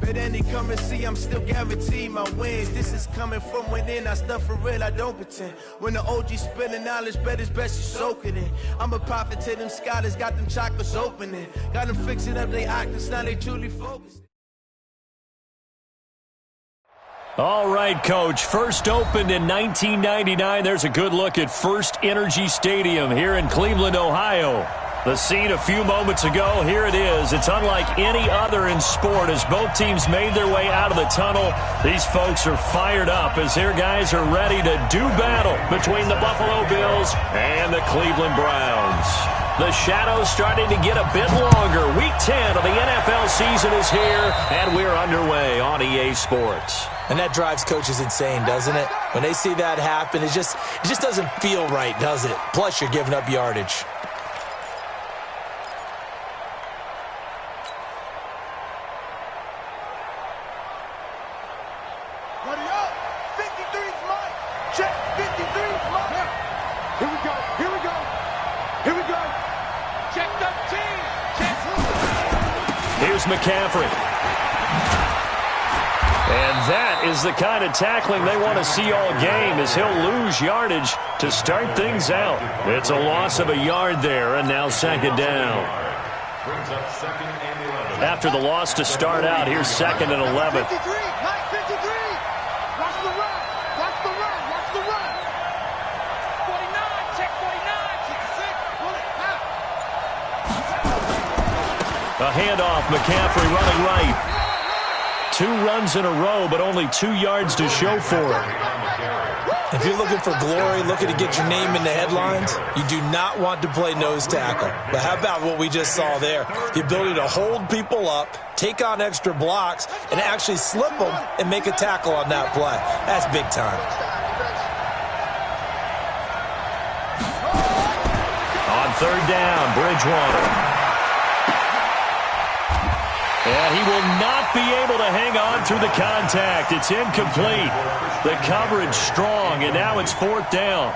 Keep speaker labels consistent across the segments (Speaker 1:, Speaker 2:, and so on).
Speaker 1: At any currency, I'm still guaranteed my wins. This is coming from within. I stuff for real, I don't pretend. When the OG spilling knowledge, bet it's best you soak it in. I'm a prophet to them scholars, got them chakras opening. Got them fixing up their octaves, now they truly focused.
Speaker 2: All right, Coach. First opened in 1999. There's a good look at First Energy Stadium here in Cleveland, Ohio. The scene a few moments ago, here it is. It's unlike any other in sport as both teams made their way out of the tunnel. These folks are fired up as their guys are ready to do battle between the Buffalo Bills and the Cleveland Browns. The shadow's starting to get a bit longer. Week 10 of the NFL season is here, and we're underway on EA Sports.
Speaker 3: And that drives coaches insane, doesn't it? When they see that happen, it just doesn't feel right, does it? Plus, you're giving up yardage.
Speaker 2: McCaffrey. And that is the kind of tackling they want to see all game as he'll lose yardage to start things out. It's a loss of a yard there, and now second down. After the loss to start out, here's second and 11. A handoff, McCaffrey running right. 2 runs in a row, but only 2 yards to show for it.
Speaker 3: If you're looking for glory, looking to get your name in the headlines, you do not want to play nose tackle. But how about what we just saw there? The ability to hold people up, take on extra blocks, and actually slip them and make a tackle on that play. That's big time.
Speaker 2: On third down, Bridgewater. And he will not be able to hang on through the contact. It's incomplete. The coverage strong, and now it's fourth down.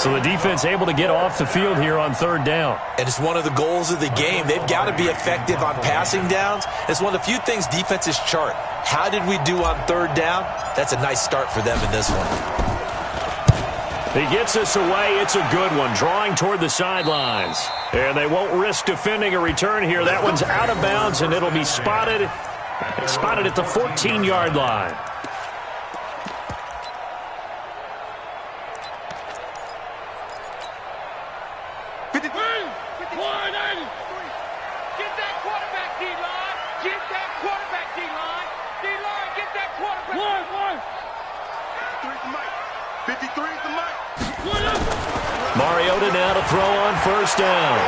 Speaker 2: So the defense able to get off the field here on third down.
Speaker 3: And it's one of the goals of the game. They've got to be effective on passing downs. It's one of the few things defenses chart. How did we do on third down? That's a nice start for them in this one.
Speaker 2: He gets us away. It's a good one, drawing toward the sidelines. And they won't risk defending a return here. That one's out of bounds, and it'll be spotted at the 14-yard line.
Speaker 4: Get that quarterback, D-line. Get that quarterback, D-line. D-line, get that quarterback. One. 53 is the mic.
Speaker 2: Mariota now to throw on first down.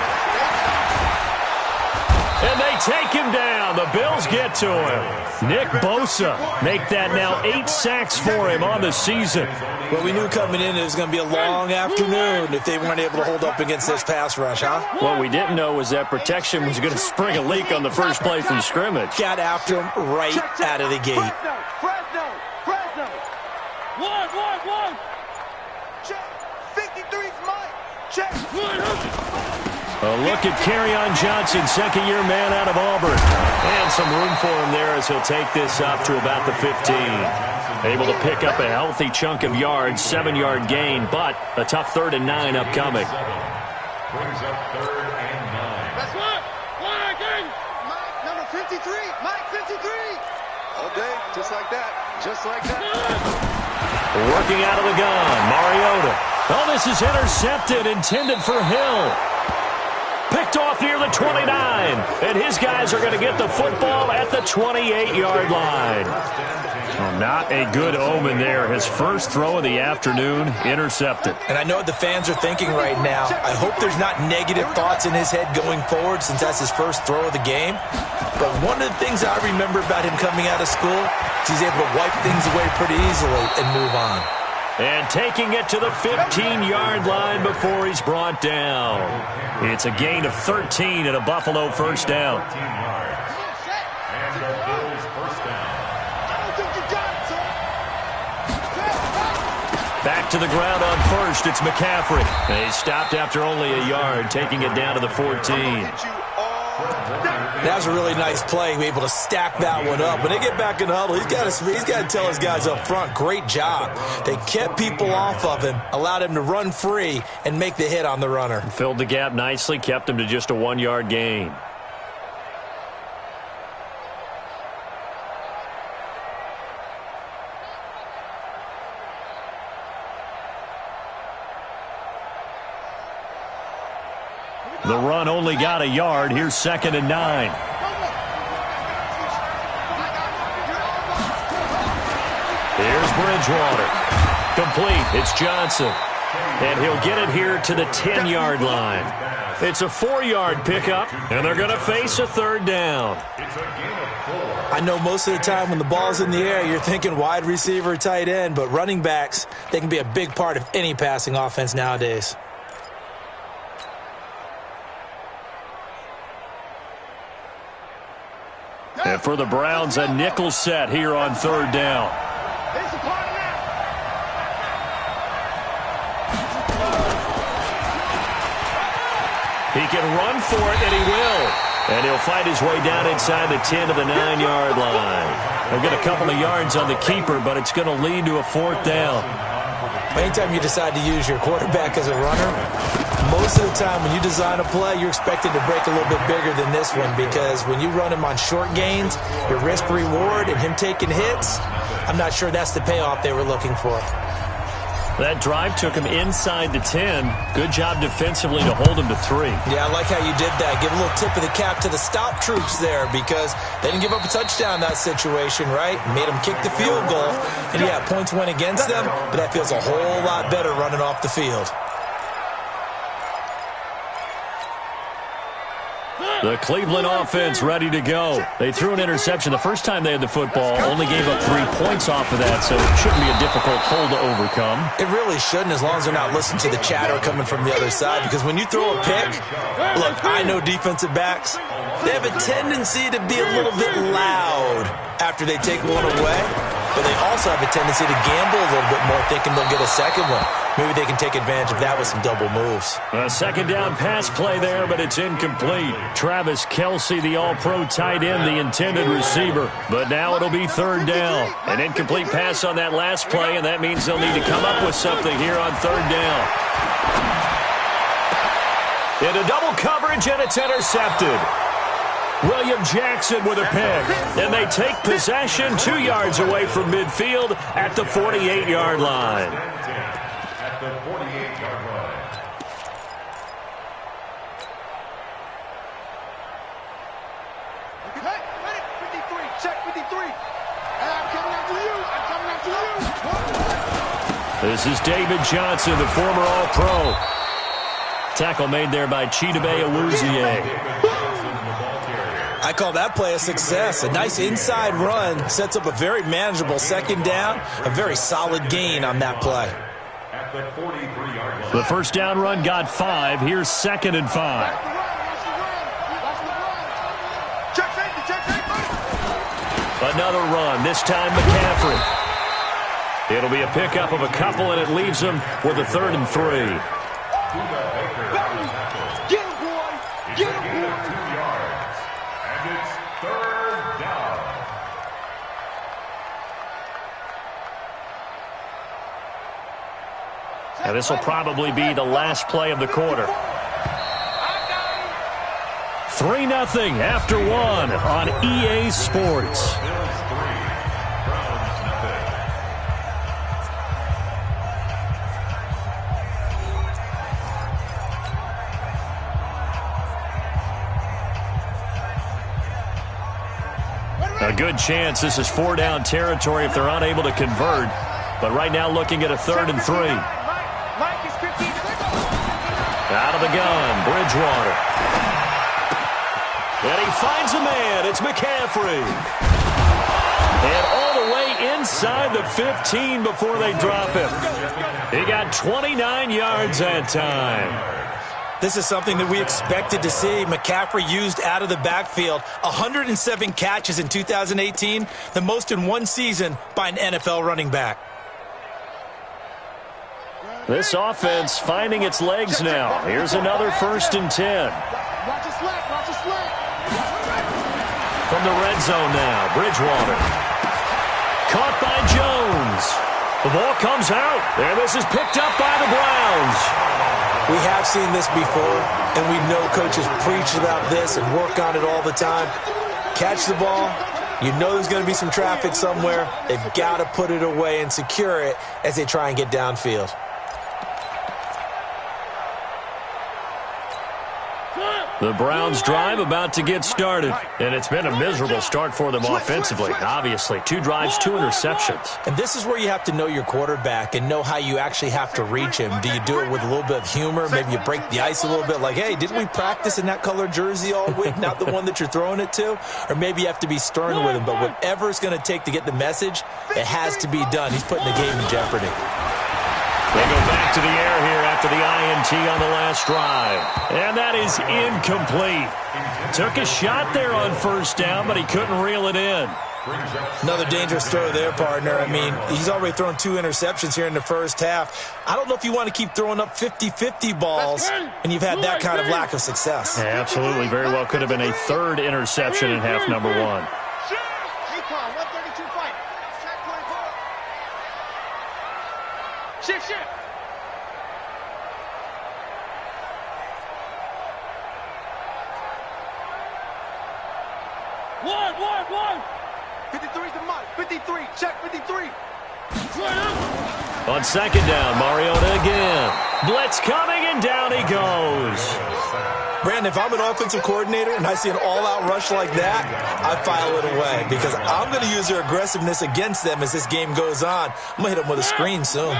Speaker 2: And they take him down. The Bills get to him. Nick Bosa make that now 8 sacks for him on the season.
Speaker 3: Well, we knew coming in it was going to be a long afternoon if they weren't able to hold up against this pass rush, huh?
Speaker 2: What we didn't know was that protection was going to spring a leak on the first play from scrimmage.
Speaker 3: Got after him right out of the gate.
Speaker 4: Fresno. One. Check. 53's Mike. Check.
Speaker 2: A look at Kerryon Johnson, second-year man out of Auburn. And some room for him there as he'll take this up to about the 15. Able to pick up a healthy chunk of yards, 7-yard gain, but a tough 3rd and 9 upcoming.
Speaker 5: Brings up 3rd and 9.
Speaker 4: That's one again. Mike, number 53. Mike, 53.
Speaker 6: All day, just like that.
Speaker 2: Working out of the gun, Mariota. Oh, this is intercepted, intended for Hill. Picked off near the 29, and his guys are going to get the football at the 28-yard line. Well, not a good omen there. His first throw of the afternoon, intercepted.
Speaker 3: And I know what the fans are thinking right now. I hope there's not negative thoughts in his head going forward since that's his first throw of the game. But one of the things I remember about him coming out of school is he's able to wipe things away pretty easily and move on.
Speaker 2: And taking it to the 15-yard line before he's brought down. It's a gain of 13 and a Buffalo first down. Back to the ground on first. It's McCaffrey. He stopped after only a yard, taking it down to the 14.
Speaker 3: That was a really nice play, able to stack that one up. When they get back in the huddle, he's got to tell his guys up front, great job. They kept people off of him, allowed him to run free and make the hit on the runner.
Speaker 2: Filled the gap nicely, kept him to just a 1-yard gain. The run only got a yard. Here's 2nd and 9. Here's Bridgewater. Complete. It's Johnson. And he'll get it here to the 10-yard line. It's a 4-yard pickup, and they're going to face a 3rd down.
Speaker 3: I know most of the time when the ball's in the air, you're thinking wide receiver, tight end, but running backs, they can be a big part of any passing offense nowadays.
Speaker 2: And for the Browns, a nickel set here on 3rd down. He can run for it, and he will. And he'll fight his way down inside the 10 to the 9-yard line. He'll get a couple of yards on the keeper, but it's going to lead to a 4th down.
Speaker 3: Anytime you decide to use your quarterback as a runner, most of the time when you design a play, you're expected to break a little bit bigger than this one, because when you run him on short gains, your risk-reward and him taking hits, I'm not sure that's the payoff they were looking for.
Speaker 2: That drive took him inside the 10. Good job defensively to hold him to 3.
Speaker 3: Yeah, I like how you did that. Give a little tip of the cap to the stop troops there, because they didn't give up a touchdown in that situation, right? Made them kick the field goal. And, yeah, points went against them, but that feels a whole lot better running off the field.
Speaker 2: The Cleveland offense ready to go. They threw an interception the first time they had the football, only gave up 3 points off of that, so it shouldn't be a difficult hole to overcome.
Speaker 3: It really shouldn't, as long as they're not listening to the chatter coming from the other side, because when you throw a pick, look, I know defensive backs, they have a tendency to be a little bit loud after they take one away, but they also have a tendency to gamble a little bit more, thinking they'll get a second one. Maybe they can take advantage of that with some double moves.
Speaker 2: A 2nd down pass play there, but it's incomplete. Travis Kelce, the all-pro tight end, the intended receiver. But now it'll be 3rd down. An incomplete pass on that last play, and that means they'll need to come up with something here on 3rd down. Into double coverage, and it's intercepted. William Jackson with a pick. And they take possession 2 yards away from midfield at the 48-yard line.
Speaker 5: At the 48-yard line.
Speaker 6: Hey, 53, check 53. I'm coming after you. I'm coming after you.
Speaker 2: This is David Johnson, the former All-Pro. Tackle made there by Chidobe Awuzie.
Speaker 3: I call that play a success. A nice inside run sets up a very manageable 2nd down, a very solid gain on that play.
Speaker 5: At the 43-yard line.
Speaker 2: The 1st down run got 5. Here's 2nd and 5. Another run, this time McCaffrey. It'll be a pickup of a couple, and it leaves him with a 3rd and 3.
Speaker 6: Get him, boy. Get him, boy.
Speaker 5: 2 yards. And it's 3rd down.
Speaker 2: And this will probably be the last play of the quarter. 3-0 after 1 on EA Sports.
Speaker 5: Bills 3, Browns nothing.
Speaker 2: A good chance this is 4-down territory if they're unable to convert. But right now looking at a 3rd and 3. Out of the gun, Bridgewater. And he finds a man. It's McCaffrey. And all the way inside the 15 before they drop him. He got 29 yards that time.
Speaker 3: This is something that we expected to see. McCaffrey used out of the backfield. 107 catches in 2018, the most in one season by an NFL running back.
Speaker 2: This offense finding its legs now. Here's another 1st and 10.
Speaker 6: Watch his leg, watch his leg.
Speaker 2: From the red zone now, Bridgewater. Caught by Jones. The ball comes out, and this is picked up by the Browns.
Speaker 3: We have seen this before, and we know coaches preach about this and work on it all the time. Catch the ball. You know there's going to be some traffic somewhere. They've got to put it away and secure it as they try and get downfield.
Speaker 2: The Browns drive about to get started, and it's been a miserable start for them offensively. Obviously, 2 drives, 2 interceptions.
Speaker 3: And this is where you have to know your quarterback and know how you actually have to reach him. Do you do it with a little bit of humor? Maybe you break the ice a little bit like, hey, didn't we practice in that color jersey all week, not the one that you're throwing it to? Or maybe you have to be stern with him. But whatever it's going to take to get the message, it has to be done. He's putting the game in jeopardy.
Speaker 2: They go back to the air here after the INT on the last drive. And that is incomplete. Took a shot there on first down, but he couldn't reel it in.
Speaker 3: Another dangerous throw there, partner. I mean, he's already thrown 2 interceptions here in the first half. I don't know if you want to keep throwing up 50-50 balls, and you've had that kind of lack of success.
Speaker 2: Yeah, absolutely. Very well could have been a 3rd interception in half number 1.
Speaker 6: Recon, 132 fight. Check 24. Shift. One. 53's the mark. 53. Check 53.
Speaker 2: On second down, Mariota again. Blitz coming, and down he goes.
Speaker 3: Brandon, if I'm an offensive coordinator and I see an all-out rush like that, I file it away because I'm going to use their aggressiveness against them as this game goes on. I'm going to hit them with a screen soon.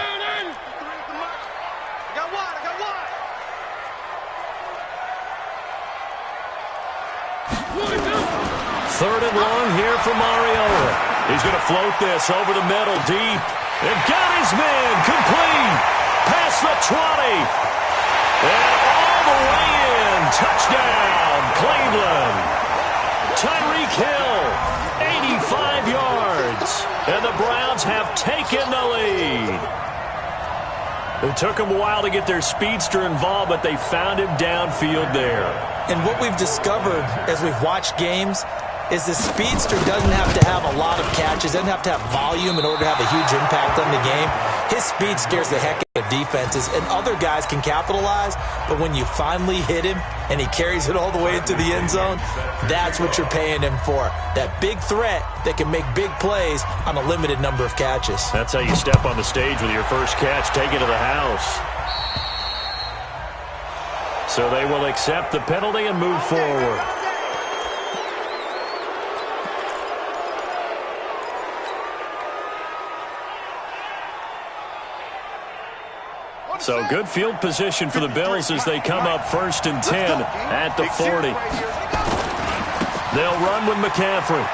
Speaker 2: Third and long here for Mariota. He's going to float this over the middle deep. And got his man complete. Past the 20. And all the way in. Touchdown, Cleveland. Tyreek Hill, 85 yards. And the Browns have taken the lead. It took them a while to get their speedster involved, but they found him downfield there.
Speaker 3: And what we've discovered as we've watched games is the speedster doesn't have to have a lot of catches, doesn't have to have volume in order to have a huge impact on the game. His speed scares the heck out of defenses, and other guys can capitalize, but when you finally hit him and he carries it all the way into the end zone, that's what you're paying him for. That big threat that can make big plays on a limited number of catches.
Speaker 2: That's how you step on the stage with your first catch, take it to the house. So they will accept the penalty and move forward. So good field position for the Bills as they come up 1st and 10 at the 40. They'll run with McCaffrey.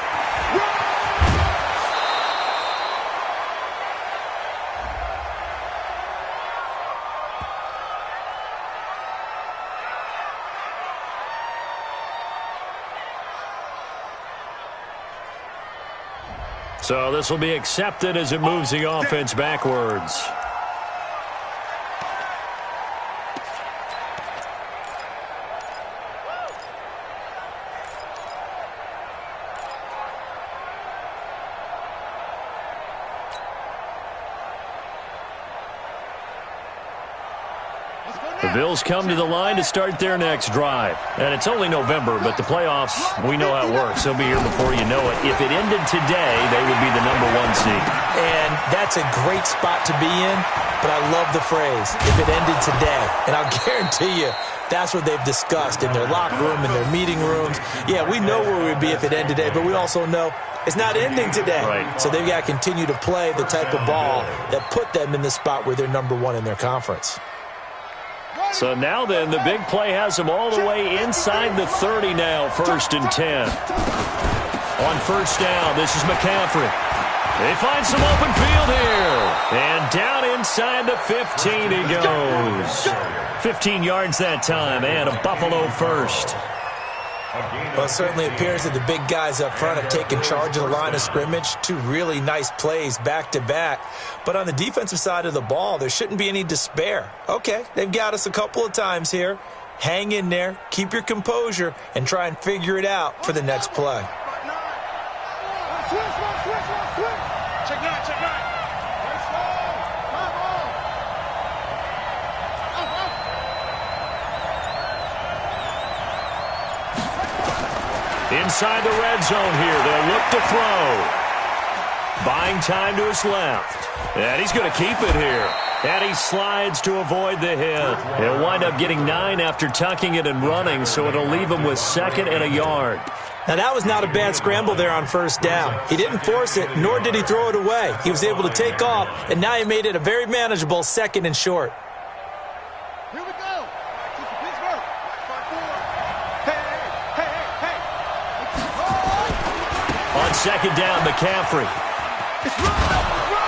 Speaker 2: So this will be accepted as it moves the offense backwards. The Bills come to the line to start their next drive. And it's only November, but the playoffs, we know how it works. They'll be here before you know it. If it ended today, they would be the #1 seed.
Speaker 3: And that's a great spot to be in, but I love the phrase, if it ended today. And I'll guarantee you, that's what they've discussed in their locker room, in their meeting rooms. Yeah, we know where we'd be if it ended today, but we also know it's not ending today.
Speaker 2: Right.
Speaker 3: So they've got to continue to play the type of ball that put them in the spot where they're #1 in their conference.
Speaker 2: So now then, the big play has them all the way inside the 30 now, 1st and 10. On first down, this is McCaffrey. They find some open field here. And down inside the 15 he goes. 15 yards that time, and a Buffalo first.
Speaker 3: Well, it certainly appears that the big guys up front have taken charge of the line of scrimmage. 2 really nice plays back-to-back. But on the defensive side of the ball, there shouldn't be any despair. Okay, they've got us a couple of times here. Hang in there, keep your composure, and try and figure it out for the next play.
Speaker 6: Check nine, check nine.
Speaker 2: Inside the red zone here, they'll look to throw. Buying time to his left. And he's going to keep it here. And he slides to avoid the hit. He'll wind up getting 9 after tucking it and running, so it'll leave him with 2nd and a yard.
Speaker 3: Now, that was not a bad scramble there on first down. He didn't force it, nor did he throw it away. He was able to take off, and now he made it a very manageable 2nd and short.
Speaker 6: Here we go. Pittsburgh. Hey.
Speaker 2: On 2nd down, McCaffrey.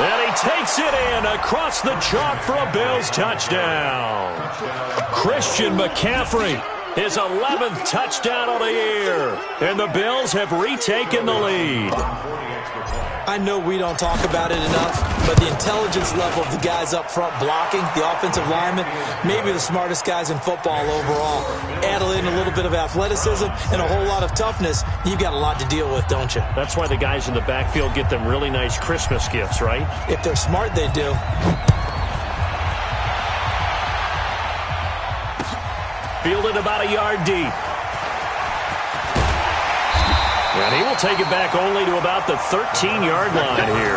Speaker 2: And he takes it in across the chalk for a Bills touchdown. Christian McCaffrey, his 11th touchdown of the year. And the Bills have retaken the lead.
Speaker 3: I know we don't talk about it enough, but the intelligence level of the guys up front blocking, the offensive linemen, maybe the smartest guys in football overall. Add in a little bit of athleticism and a whole lot of toughness, you've got a lot to deal with, don't you?
Speaker 2: That's why the guys in the backfield get them really nice Christmas gifts, right?
Speaker 3: If they're smart, they do.
Speaker 2: Fielded about a yard deep. And he will take it back only to about the 13-yard line here.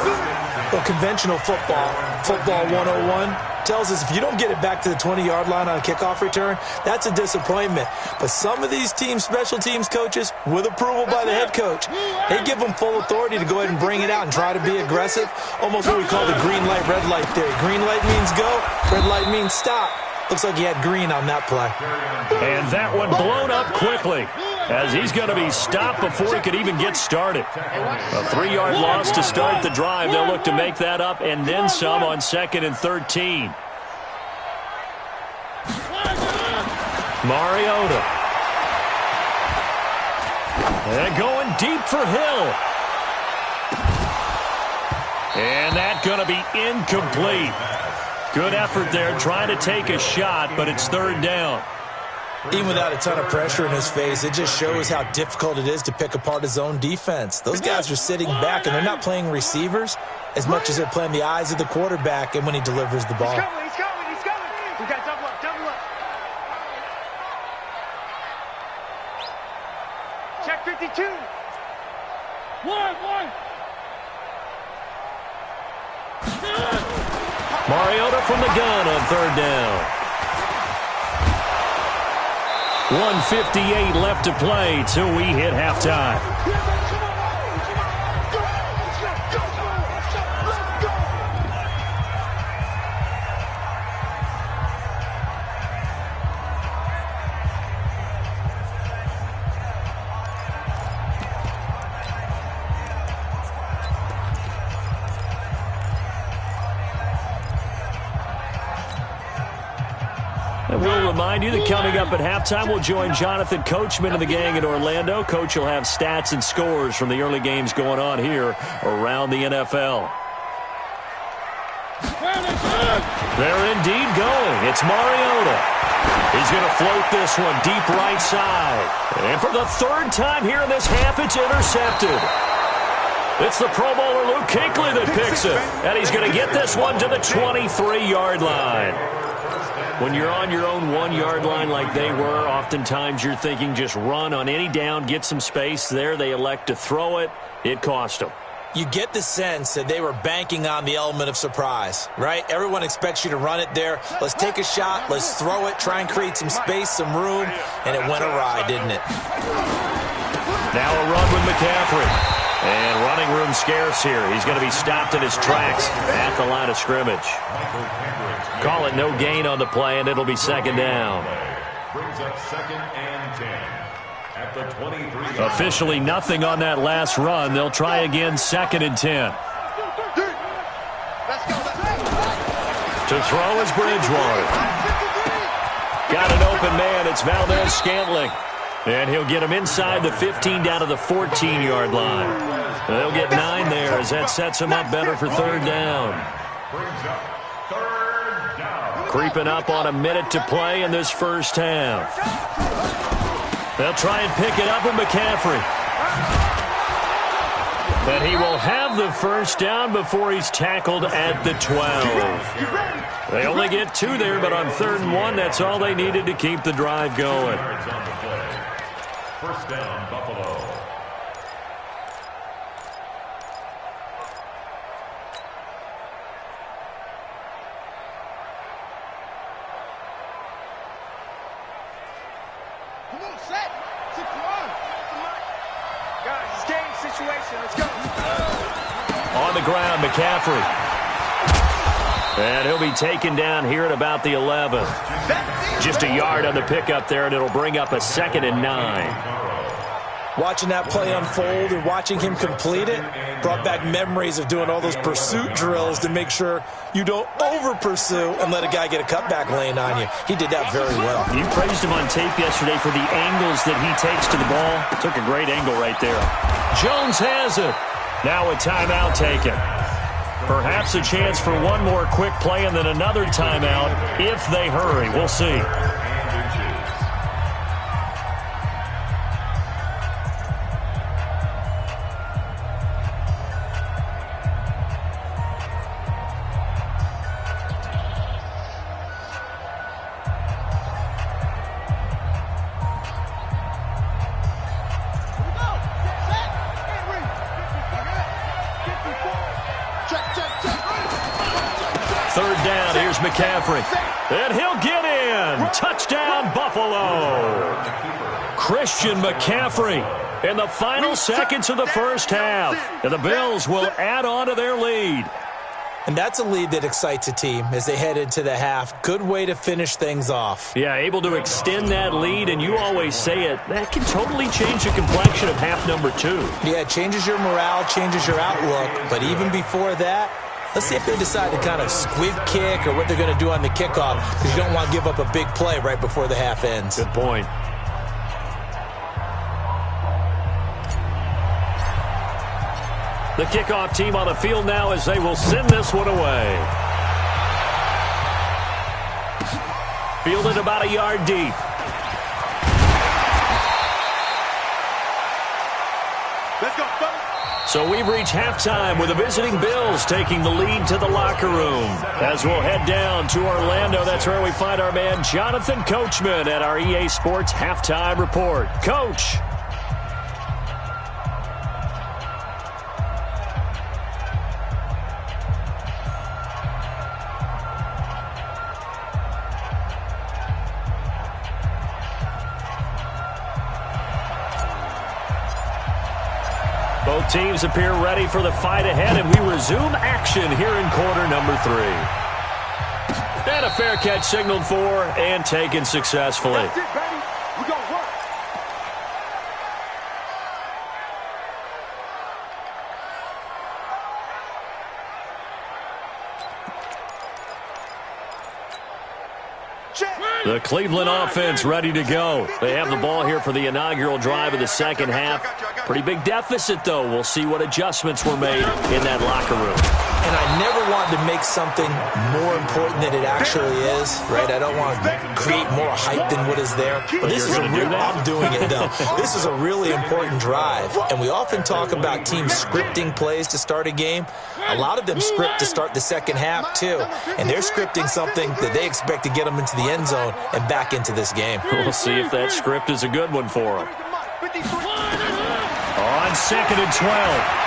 Speaker 3: Well, conventional football 101, tells us if you don't get it back to the 20-yard line on a kickoff return, that's a disappointment. But some of these teams, special teams coaches, with approval by the head coach, they give them full authority to go ahead and bring it out and try to be aggressive. Almost what we call the green light, red light theory. Green light means go, red light means stop. Looks like he had green on that play.
Speaker 2: And that one blown up quickly, as he's going to be stopped before he could even get started. A 3-yard loss to start the drive. They'll look to make that up and then some on 2nd and 13. Mariota. And going deep for Hill. And that's going to be incomplete. Good effort there, trying to take a shot, but it's 3rd down.
Speaker 3: Even without a ton of pressure in his face, it just shows how difficult it is to pick apart his own defense. Those guys are sitting back, and they're not playing receivers as much as they're playing the eyes of the quarterback and when he delivers the ball.
Speaker 6: He's coming. We got double up. Check 52. One.
Speaker 2: Mariota from the gun on 3rd down. 1:58 left to play till we hit halftime. And we'll remind you that coming up at halftime, we'll join Jonathan Coachman and the gang in Orlando. Coach will have stats and scores from the early games going on here around the NFL. They're indeed going. It's Mariota. He's going to float this one deep right side. And for the 3rd time here in this half, it's intercepted. It's the Pro Bowler Luke Kuechly that picks it. And he's going to get this one to the 23-yard line. When you're on your own 1-yard line like they were, oftentimes you're thinking just run on any down, get some space. There they elect to throw it. It cost them.
Speaker 3: You get the sense that they were banking on the element of surprise, right? Everyone expects you to run it there. Let's take a shot. Let's throw it. Try and create some space, some room. And it went awry, didn't it?
Speaker 2: Now a run with McCaffrey. And running room scarce here. He's going to be stopped in his tracks at the line of scrimmage. Call it no gain on the play, and it'll be 2nd down.
Speaker 5: Brings up 2nd and 10 at the 23.
Speaker 2: Officially nothing on that last run. They'll try again 2nd and 10. To throw is Bridgewater. Got an open man. It's Valdez-Scantling. And he'll get him inside the 15 down to the 14-yard line. They'll get 9 there as that sets him up better for 3rd down.
Speaker 5: Brings up 3rd down.
Speaker 2: Creeping up on a minute to play in this first half. They'll try and pick it up with McCaffrey. And he will have the first down before he's tackled at the 12. They only get 2 there, but on 3rd and 1, that's all they needed to keep the drive going.
Speaker 5: First down, Buffalo.
Speaker 6: Come on, set. 6-1.
Speaker 4: Guys, it's game situation. Let's go.
Speaker 2: On the ground, McCaffrey. And he'll be taken down here at about the 11. Just a yard on the pickup there, and it'll bring up a 2nd and 9.
Speaker 3: Watching that play unfold and watching him complete it brought back memories of doing all those pursuit drills to make sure you don't over-pursue and let a guy get a cutback lane on you. He did that very well.
Speaker 2: You praised him on tape yesterday for the angles that he takes to the ball. Took a great angle right there. Jones has it. Now a timeout taken. Perhaps a chance for one more quick play and then another timeout if they hurry. We'll see. McCaffrey, and he'll get in. Touchdown, Buffalo. Christian McCaffrey in the final seconds of the first half. And the Bills will add on to their lead.
Speaker 3: And that's a lead that excites a team as they head into the half. Good way to finish things off.
Speaker 2: Yeah, able to extend that lead, and you always say it, that can totally change the complexion of half number 2.
Speaker 3: Yeah, it changes your morale, changes your outlook. But even before that, let's see if they decide to kind of squib kick or what they're going to do on the kickoff, because you don't want to give up a big play right before the half ends.
Speaker 2: Good point. The kickoff team on the field now as they will send this one away. Fielded about a yard deep.
Speaker 6: Let's go, folks.
Speaker 2: So we've reached halftime with the visiting Bills taking the lead to the locker room. As we'll head down to Orlando, that's where we find our man Jonathan Coachman at our EA Sports Halftime Report. Coach. Both teams appear ready for the fight ahead, and we resume action here in quarter number 3. And a fair catch signaled for and taken successfully.
Speaker 6: That's it, baby. We gonna work.
Speaker 2: The Cleveland offense ready to go. They have the ball here for the inaugural drive of the second half. Pretty big deficit, though. We'll see what adjustments were made in that locker room.
Speaker 3: And I never wanted to make something more important than it actually is, right? I don't want to create more hype than what is there. But this is I'm doing it, though. This is a really important drive. And we often talk about teams scripting plays to start a game. A lot of them script to start the second half, too. And they're scripting something that they expect to get them into the end zone and back into this game.
Speaker 2: We'll see if that script is a good one for them. On 2nd and 12,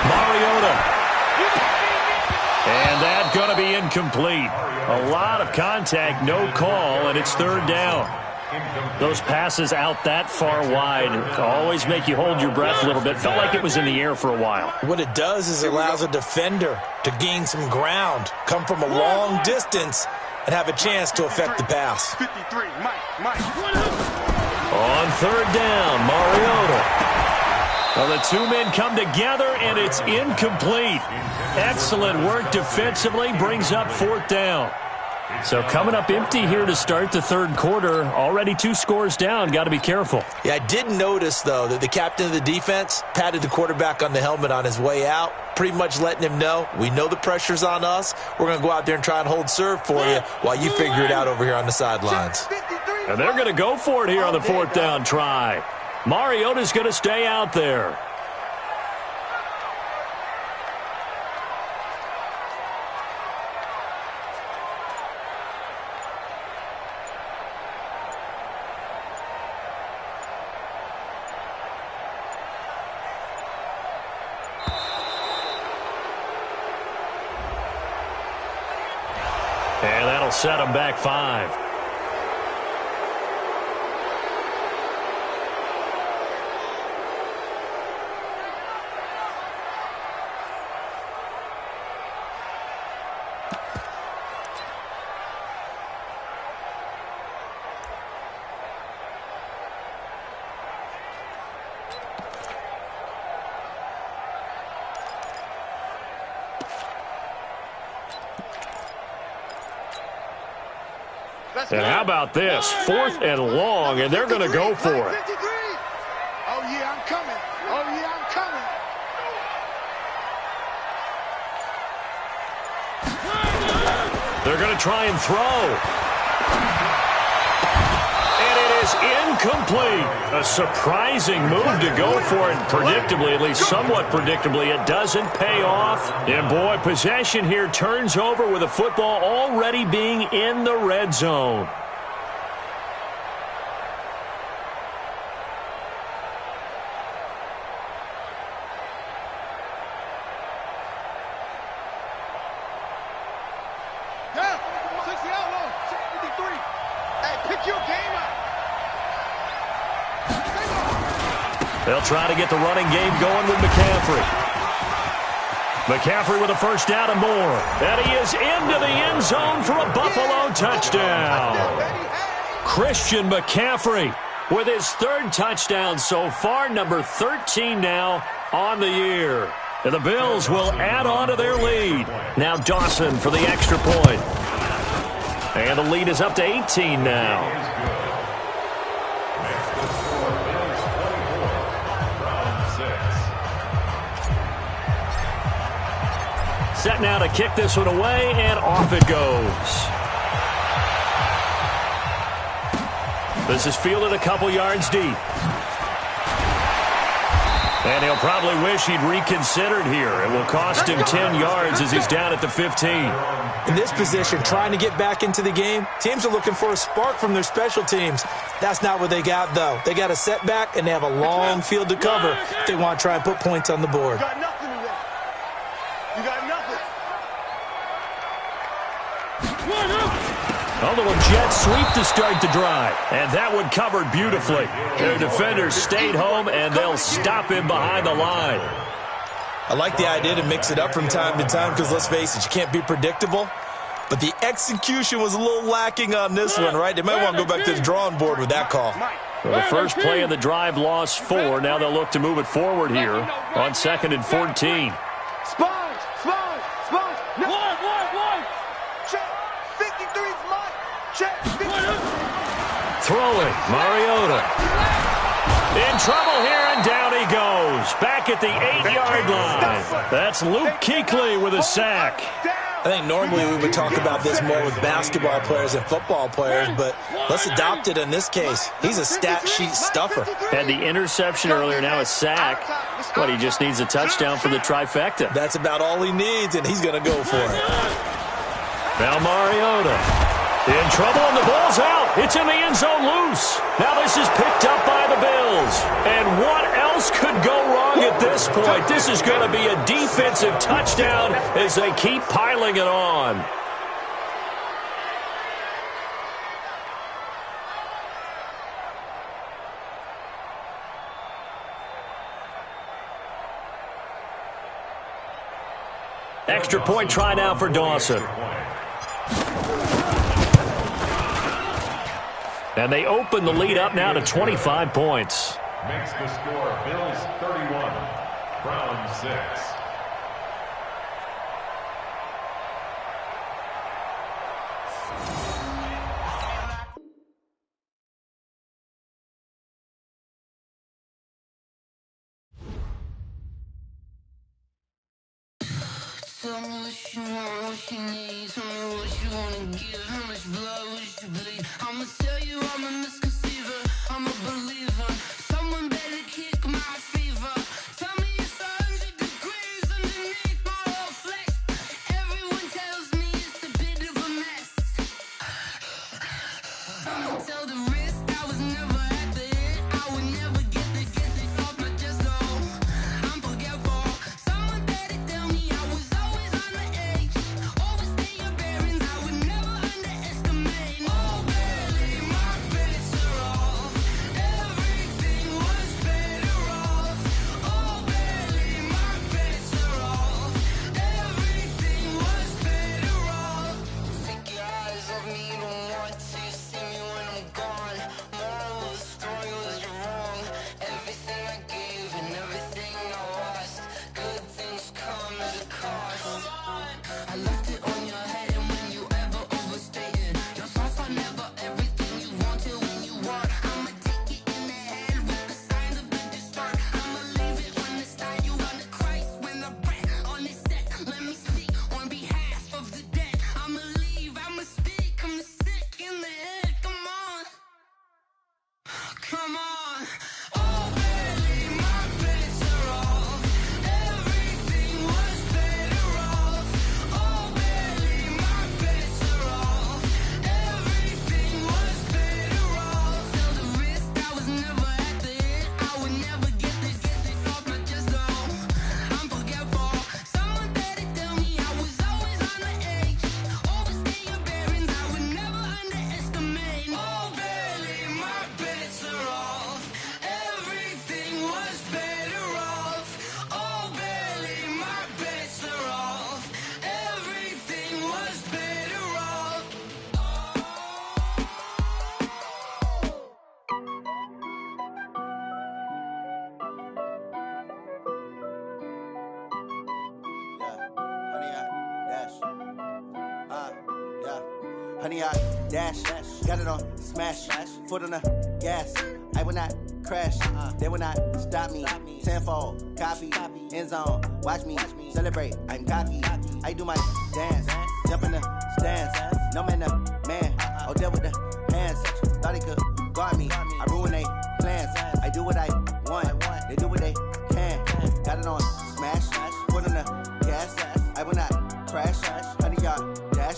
Speaker 2: Mariota. And that's going to be incomplete. A lot of contact, no call, and it's 3rd down. Those passes out that far wide always make you hold your breath a little bit. Felt like it was in the air for a while.
Speaker 3: What it does is it allows a defender to gain some ground, come from a long distance, and have a chance to affect the pass.
Speaker 6: 53, Mike.
Speaker 2: On 3rd down, Mariota. Well, the two men come together, and it's incomplete. Excellent work defensively, brings up 4th down. So coming up empty here to start the 3rd quarter. Already 2 scores down. Got to be careful.
Speaker 3: Yeah, I did notice, though, that the captain of the defense patted the quarterback on the helmet on his way out, pretty much letting him know, we know the pressure's on us. We're going to go out there and try and hold serve for you while you figure it out over here on the sidelines.
Speaker 2: And they're going to go for it here on the 4th down try. Mariota's going to stay out there. set them back 5. And how about this? 4th and long, and they're going to go for it.
Speaker 6: Oh, yeah, I'm coming. Oh, yeah, I'm coming.
Speaker 2: They're going to try and throw. And it is incomplete. A surprising move to go for it. Predictably, at least somewhat predictably, it doesn't pay off. And boy, possession here turns over with the football already being in the red zone. They'll try to get the running game going with McCaffrey. McCaffrey with a first down and more. And he is into the end zone for a Buffalo touchdown. Christian McCaffrey with his 3rd touchdown so far, number 13 now on the year. And the Bills will add on to their lead. Now Dawson for the extra point. And the lead is up to 18 now. Set now to kick this one away, and off it goes. This is fielded a couple yards deep. And he'll probably wish he'd reconsidered here. It will cost him 10 yards as he's down at the 15.
Speaker 3: In this position, trying to get back into the game, teams are looking for a spark from their special teams. That's not what they got, though. They got a setback, and they have a long field to cover if they want to try and put points on the board.
Speaker 6: You got nothing today. You got nothing.
Speaker 2: A little jet sweep to start the drive. And that one covered beautifully. Their defenders stayed home, and they'll stop him behind the line.
Speaker 3: I like the idea to mix it up from time to time because, let's face it, you can't be predictable. But the execution was a little lacking on this one, right? They might want to go back to the drawing board with that call.
Speaker 2: Well, the first play of the drive lost 4. Now they'll look to move it forward here on 2nd and 14.
Speaker 6: Sponge. One. Check. 53's mine. Check.
Speaker 2: Throwing, Mariota. In trouble here, and down he goes. Back at the 8-yard line. That's Luke Kuechly with a sack.
Speaker 3: I think normally we would talk about this more with basketball players and football players, but let's adopt it in this case. He's a stat sheet stuffer.
Speaker 2: Had the interception earlier, now a sack. But he just needs a touchdown for the trifecta.
Speaker 3: That's about all he needs, and he's going to go for it.
Speaker 2: Now Mariota in trouble, and the ball's out. It's in the end zone loose. Now this is picked up by the Bills. And what else could go wrong at this point? This is going to be a defensive touchdown as they keep piling it on. Extra point try now for Dawson. And they open the lead up now to 25 points.
Speaker 5: Makes the score Bills 31, Browns 6.
Speaker 7: Tell me what you want, what you need. Tell me what you wanna give. How much blood would you bleed? I'ma tell you I'm a misconceiver. I'm a believer. Someone better kick my fever. Tell me it's 100 degrees underneath my whole flesh. Everyone tells me it's a bit of a mess. I'ma tell the risk I was never at the end. I would never get this off my chest. Oh, I'm forgetful. Someone better tell me I was always on the edge. Overstay your bearings. I would never underestimate.
Speaker 1: 100-yard dash. Got it on smash. Foot on the gas. I will not crash. They will not stop me. Tenfold, copy, end zone. Watch me celebrate. I'm cocky. I do my dance. Jump in the stands. No man, the man. Oh, deal with the hands. Thought he could guard me. I ruin they plans. I do what I want. They do what they can. Got it on smash. Foot on the gas. I will not crash. 100-yard dash.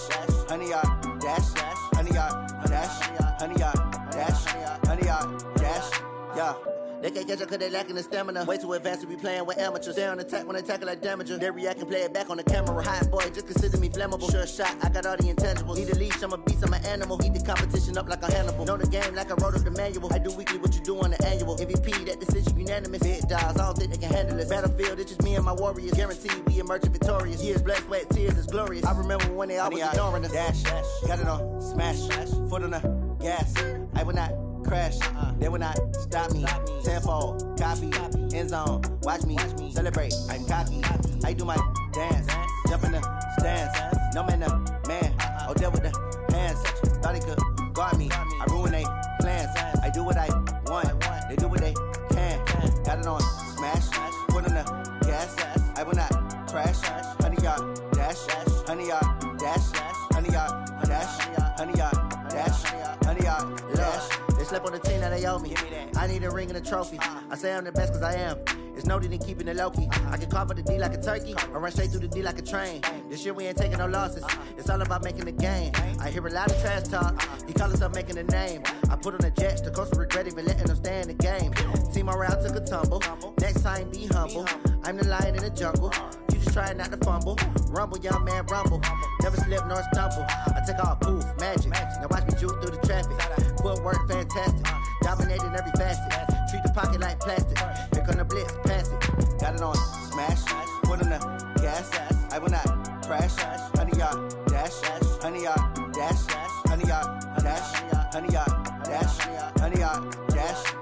Speaker 1: 100-yard dash. 100-yard dash. 100-yard dash. 100-yard dash. Yeah. They can't catch up cause they lacking the stamina. Way too advanced to be playing with amateurs. Stay on attack when they tackle like damager. They react and play it back on the camera. Hot boy, just consider me flammable. Sure shot, I got all the intangibles. Need a leash, I'm a beast, I'm an animal. Heat the competition up like a Hannibal. Know the game like I wrote up the manual. I do weekly what you do on the annual. MVP, that decision unanimous. Big dogs, I don't think they can handle this. Battlefield, it's just me and my warriors. Guaranteed we emerging victorious. Years, blood, sweat, tears, it's glorious. I remember when they always ignoring us. Dash, got it on smash. Foot on the gas. I will not crash. They will not stop me. Tenfold, copy, end zone. Watch me celebrate. I'm cocky. I do my dance. Jump in the stands. No man, the man. Oh, deal with the hands. Thought he could guard me. I ruin they plans. I do what I want. They do what they can. Got it on smash. Foot on the gas. I will not crash. 100-yard dash. 100-yard dash. 100-yard dash. 100-yard dash. 100-yard dash. They slept on the team that they owe me. I need a ring and a trophy. I say I'm the best cause I am. It's no need in keeping it low-key. I can carve up the D like a turkey or run straight through the D like a train. This year we ain't taking no losses. It's all about making the game. I hear a lot of trash talk. He call himself making a name. I put on the jets. The coach will regret even letting them stay in the game. Team morale took a tumble. Next time be humble. I'm the lion in the jungle. You just try not to fumble. Rumble, young man, rumble. Never slip nor stumble. I take off, poof, magic. Now watch me juke through the traffic. Footwork fantastic. Dominating every facet. Treat the pocket like plastic. Here come the blitz, pass it. Got it on smash. Foot on the gas. I will not crash. 100-yard dash. 100-yard dash. 100-yard dash. 100-yard dash. 100-yard dash.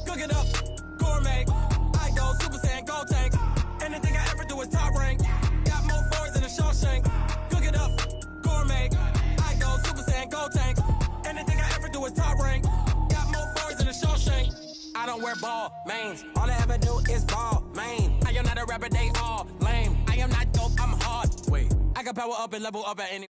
Speaker 8: Cook it up, gourmet. I go Super Saiyan, go tank. Anything I ever do is top rank. Got more boys than a Shawshank. Cook it up, gourmet. I go Super Saiyan, go tank. Anything I ever do is top rank. Got more boys than a Shawshank. I don't wear ball mains. All I ever do is ball main. I am not a rapper, they all lame. I am not dope, I'm hard. Wait, I can power up and level up at any.